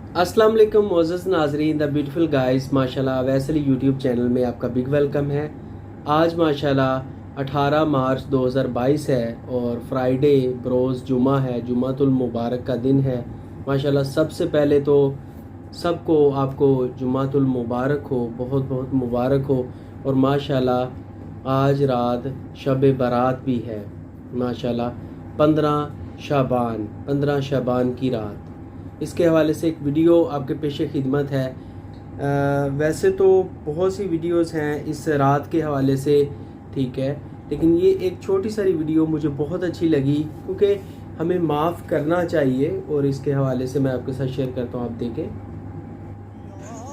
अस्सलाम वालेकुम मोअज़्ज़ज़ नाज़रीन, द ब्यूटीफुल गाइस, माशाल्लाह वैसली यूट्यूब चैनल में आपका बिग वेलकम है। आज माशाल्लाह 18 मार्च 2022 है और फ्राइडे बरोज़ जुमा है, जुमातुल मुबारक का दिन है। माशाल्लाह सबसे पहले तो सबको आपको जुमातुल मुबारक हो, बहुत बहुत मुबारक हो। और माशाल्लाह आज रात शब बारात भी है, माशाल्लाह 15 शाबान की रात। इसके हवाले से एक वीडियो आपके पेशे खिदमत है। वैसे तो बहुत सी वीडियोस हैं इस रात के हवाले से, ठीक है, लेकिन ये एक छोटी सारी वीडियो मुझे बहुत अच्छी लगी क्योंकि हमें माफ़ करना चाहिए और इसके हवाले से मैं आपके साथ शेयर करता हूँ। आप देखें।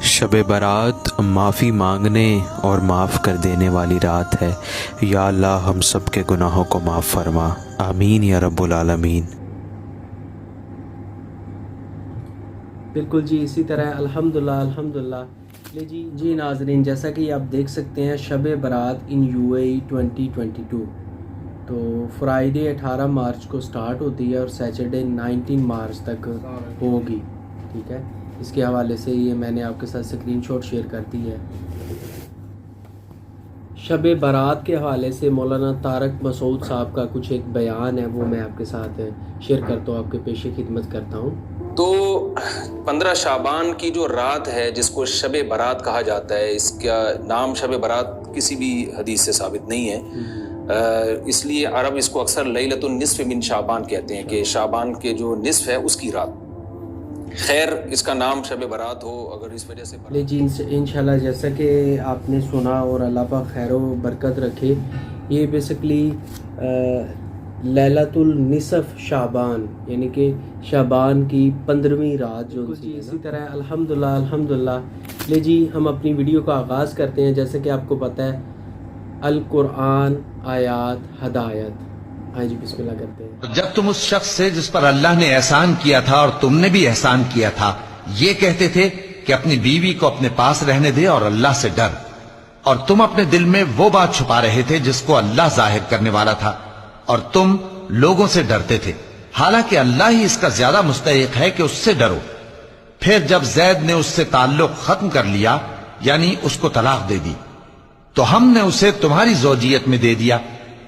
शब बारात माफ़ी मांगने और माफ़ कर देने वाली रात है। या अल्लाह हम सब के गुनाहों को माफ़ फरमा, आमीन या रब्बुल आलमीन। बिल्कुल जी, इसी तरह अल्हम्दुलिल्लाह अल्हम्दुलिल्लाह। ले जी नाज़रीन, जैसा कि आप देख सकते हैं शब बारात इन UAE 2022 तो फ्राइडे 18 मार्च को स्टार्ट होती है और सैटरडे 19 मार्च तक होगी, ठीक है। इसके हवाले से ये मैंने आपके साथ स्क्रीनशॉट शेयर कर दी है। शब बारात के हवाले से मौलाना तारक मसूद साहब का कुछ एक बयान है, वो मैं आपके साथ शेयर करता हूँ, आपके पेशे खिदमत करता हूँ। तो 15 शाबान की जो रात है जिसको शब बारात कहा जाता है, इसका नाम शब बारात किसी भी हदीस से साबित नहीं है। इसलिए अरब इसको अक्सर लैलतुन निस्फ मिन शाबान कहते हैं कि शाबान के जो निस्फ है उसकी रात। खैर, इसका नाम शब बारात हो अगर इस वजह से जी इंशाल्लाह, जैसा कि आपने सुना और अल्लाह पाक खैर व बरकत रखे, ये बेसिकली लैलतुल निसफ शाबान यानी कि शाबान की 15वीं रात जो जी। इसी तरह अल्हम्दुलिल्लाह अल्हम्दुलिल्लाह। ले जी, हम अपनी वीडियो का आगाज़ करते हैं। जैसे कि आपको पता है अल कुरान आयात हदायत। हाँ जी, बिस्मिल्लाह करते हैं। जब तुम उस शख्स से जिस पर अल्लाह ने एहसान किया था और तुमने भी एहसान किया था ये कहते थे कि अपनी बीवी को अपने पास रहने दे और अल्लाह से डर, और तुम अपने दिल में वो बात छुपा रहे थे जिसको अल्लाह जाहिर करने वाला था और तुम लोगों से डरते थे, हालांकि अल्लाह ही इसका ज्यादा मुस्तहिक है कि उससे डरो। फिर जब जैद ने उससे ताल्लुक खत्म कर लिया यानी उसको तलाक दे दी, तो हमने उसे तुम्हारी ज़ौजियत में दे दिया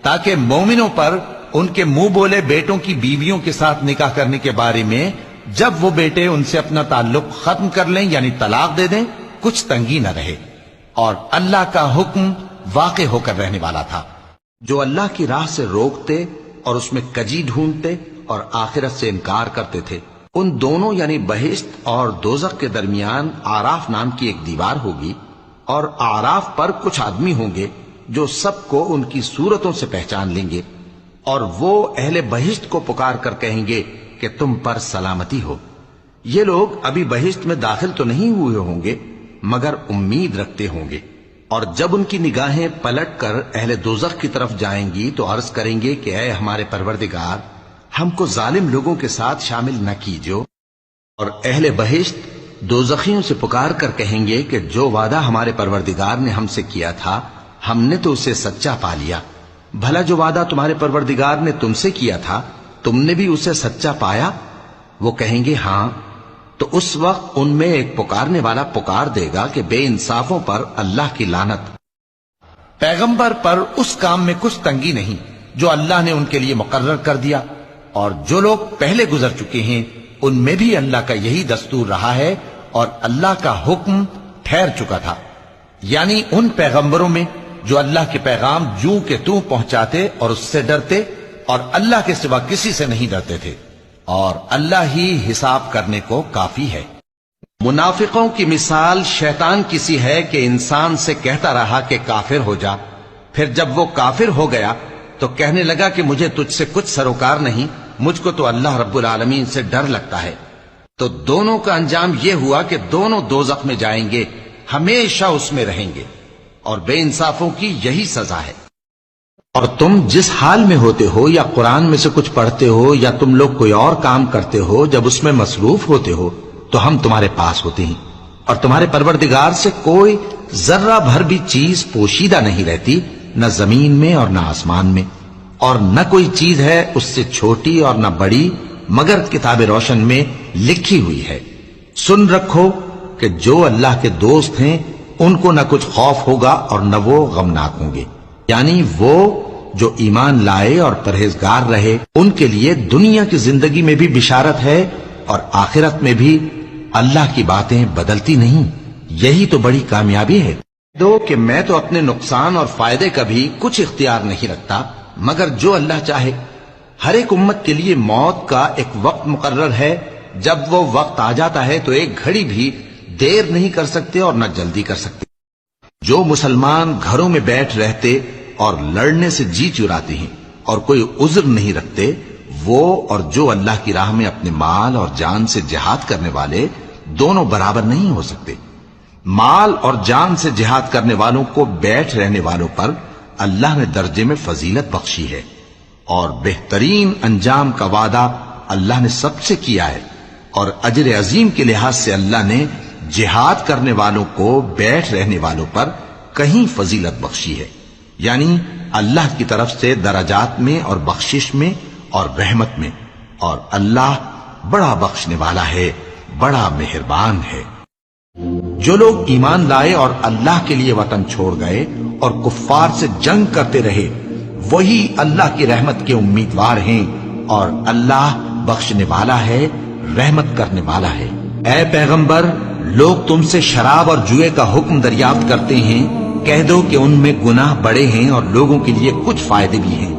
ताकि मोमिनों पर उनके मुंह बोले बेटों की बीवियों के साथ निकाह करने के बारे में जब वो बेटे उनसे अपना ताल्लुक खत्म कर लें यानी तलाक दे दें, कुछ तंगी न रहे। और अल्लाह का हुक्म वाक़े होकर रहने वाला था। जो अल्लाह की राह से रोकते और उसमें कजी ढूंढते और आखिरत से इनकार करते थे, उन दोनों यानी बहिश्त और दोजख के दरमियान आराफ नाम की एक दीवार होगी और आराफ पर कुछ आदमी होंगे जो सबको उनकी सूरतों से पहचान लेंगे और वो अहले बहिश्त को पुकार कर कहेंगे कि तुम पर सलामती हो। ये लोग अभी बहिश्त में दाखिल तो नहीं हुए होंगे मगर उम्मीद रखते होंगे, और जब उनकी निगाहें पलट कर अहले दोजख की तरफ जाएंगी तो अर्ज करेंगे कि ऐ हमारे परवरदिगार, हमको जालिम लोगों के साथ शामिल न कीजिए। और अहले बहिश्त दोजखियों से पुकार कर कहेंगे कि जो वादा हमारे परवरदिगार ने हमसे किया था हमने तो उसे सच्चा पा लिया। भला जो वादा तुम्हारे परवरदिगार ने तुमसे किया था तुमने भी उसे सच्चा पाया? वो कहेंगे हाँ। तो उस वक्त उनमें एक पुकारने वाला पुकार देगा कि बेइंसाफों पर अल्लाह की लानत। पैगंबर पर उस काम में कुछ तंगी नहीं जो अल्लाह ने उनके लिए मुकर्रर कर दिया, और जो लोग पहले गुजर चुके हैं उनमें भी अल्लाह का यही दस्तूर रहा है और अल्लाह का हुक्म ठहर चुका था। यानी उन पैगंबरों में जो अल्लाह के पैगाम जूं के तूं पहुंचाते और उससे डरते और अल्लाह के सिवा किसी से नहीं डरते थे, और अल्लाह ही हिसाब करने को काफी है। मुनाफिकों की मिसाल शैतान की सी है कि इंसान से कहता रहा कि काफिर हो जा, फिर जब वो काफिर हो गया तो कहने लगा कि मुझे तुझसे कुछ सरोकार नहीं, मुझको तो अल्लाह रब्बुल आलमीन से डर लगता है। तो दोनों का अंजाम यह हुआ कि दोनों दोज़ख में जाएंगे, हमेशा उसमें रहेंगे, और बेइंसाफों की यही सजा है। और तुम जिस हाल में होते हो या कुरान में से कुछ पढ़ते हो या तुम लोग कोई और काम करते हो, जब उसमें मसरूफ होते हो तो हम तुम्हारे पास होते हैं, और तुम्हारे परवरदिगार से कोई जर्रा भर भी चीज पोशीदा नहीं रहती, न जमीन में और न आसमान में, और न कोई चीज है उससे छोटी और न बड़ी मगर किताब रोशन में लिखी हुई है। सुन रखो कि जो अल्लाह के दोस्त हैं उनको न कुछ खौफ होगा और न वो गमनाक होंगे, यानी वो जो ईमान लाए और परहेजगार रहे उनके लिए दुनिया की जिंदगी में भी बिशारत है और आखिरत में भी अल्लाह की बातें बदलती नहीं। यही तो बड़ी कामयाबी है। दो कि मैं तो अपने नुकसान और फायदे का भी कुछ इख्तियार नहीं रखता, मगर जो अल्लाह चाहे। हर एक उम्मत के लिए मौत का एक वक्त मुकर्रर है। जब वो वक्त आ जाता है तो एक घड़ी भी देर नहीं कर सकते और न जल्दी कर सकते। जो मुसलमान घरों में बैठ रहते और लड़ने से जी चुराते हैं और कोई उज्र नहीं रखते, वो और जो अल्लाह की राह में अपने माल और जान से जिहाद करने वाले दोनों बराबर नहीं हो सकते। माल और जान से जिहाद करने वालों को बैठ रहने वालों पर अल्लाह ने दर्जे में फजीलत बख्शी है और बेहतरीन अंजाम का वादा अल्लाह ने सबसे किया है। और अजर अजीम के लिहाज से अल्लाह ने जिहाद करने वालों को बैठ रहने वालों पर कहीं फजीलत बख्शी है, यानी अल्लाह की तरफ से दराजात में और बख्शिश में और रहमत में। और अल्लाह बड़ा बख्शने वाला है, बड़ा मेहरबान है। जो लोग ईमान लाए और अल्लाह के लिए वतन छोड़ गए और कुफ्फार से जंग करते रहे, वही अल्लाह की रहमत के उम्मीदवार हैं और अल्लाह बख्शने वाला है, रहमत करने वाला है। ऐ पैगंबर, लोग तुमसे शराब और जुए का हुक्म दरियाफ्त करते हैं, कह दो कि उनमें गुनाह बड़े हैं और लोगों के लिए कुछ फायदे भी हैं,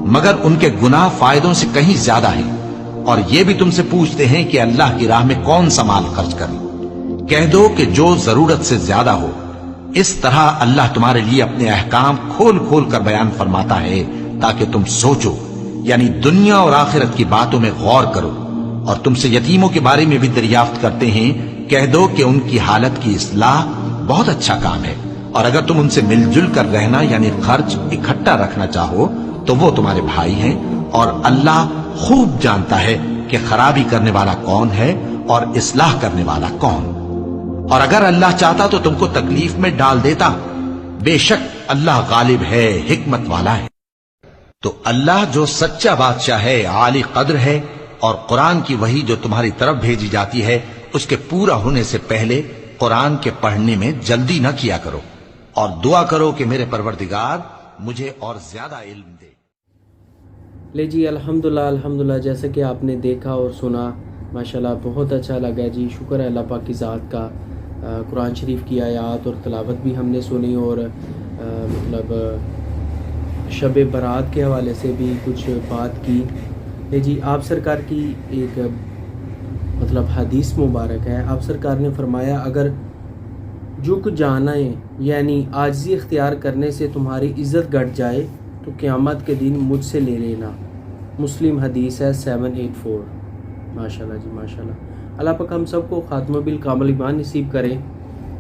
मगर उनके गुनाह फायदों से कहीं ज्यादा हैं। और ये भी तुमसे पूछते हैं कि अल्लाह की राह में कौन सा माल खर्च करें। कह दो कि जो जरूरत से ज्यादा हो। इस तरह अल्लाह तुम्हारे लिए अपने अहकाम खोल खोल कर बयान फरमाता है ताकि तुम सोचो, यानी दुनिया और आखिरत की बातों में गौर करो। और तुमसे यतीमों के बारे में भी दरियाफ्त करते हैं, कह दो कि उनकी हालत की इस्लाह बहुत अच्छा काम है। और अगर तुम उनसे मिलजुल कर रहना यानी खर्च इकट्ठा रखना चाहो तो वो तुम्हारे भाई हैं। और अल्लाह खूब जानता है कि खराबी करने वाला कौन है और इस्लाह करने वाला कौन। और अगर अल्लाह चाहता तो तुमको तकलीफ में डाल देता। बेशक अल्लाह गालिब है, हिकमत वाला है। तो अल्लाह जो सच्चा बादशाह है, आली कद्र है। और कुरान की वही जो तुम्हारी तरफ भेजी जाती है उसके पूरा होने से पहले कुरान के पढ़ने में जल्दी न किया करो और दुआ करो कि मेरे परवरदिगार मुझे और ज्यादा इल्म दे। ले जी, अल्हम्दुलिल्लाह अल्हम्दुलिल्लाह, जैसे कि आपने देखा और सुना, माशाल्लाह बहुत अच्छा लगा जी। शुक्र है अल्लाह पाक की ज़ात का। कुरान शरीफ की आयात और तलावत भी हमने सुनी और मतलब शब बारात के हवाले से भी कुछ बात की। ले जी, आप सरकार की एक मतलब हदीस मुबारक है। आप सरकार ने फरमाया, अगर झुक जाना है यानी आजिज़ी इख्तियार करने से तुम्हारी इज़्ज़त घट जाए तो क़यामत के दिन मुझसे ले लेना। मुस्लिम हदीस है 784। माशाल्लाह जी माशाल्लाह। अल्लाह पाक हम सबको खात्मा बिल कामिल ईमान नसीब करें।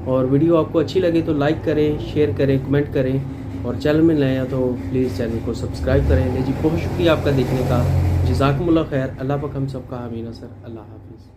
और वीडियो आपको अच्छी लगे तो लाइक करें, शेयर करें, कमेंट करें। और चैनल में नए हैं तो प्लीज़ चैनल को सब्सक्राइब करें। जी बहुत शुक्रिया आपका देखने का। जज़ाकुमुल्लाह खैर। अल्लाह पाक हम सबका आमीन सर। अल्लाह हाफिज़।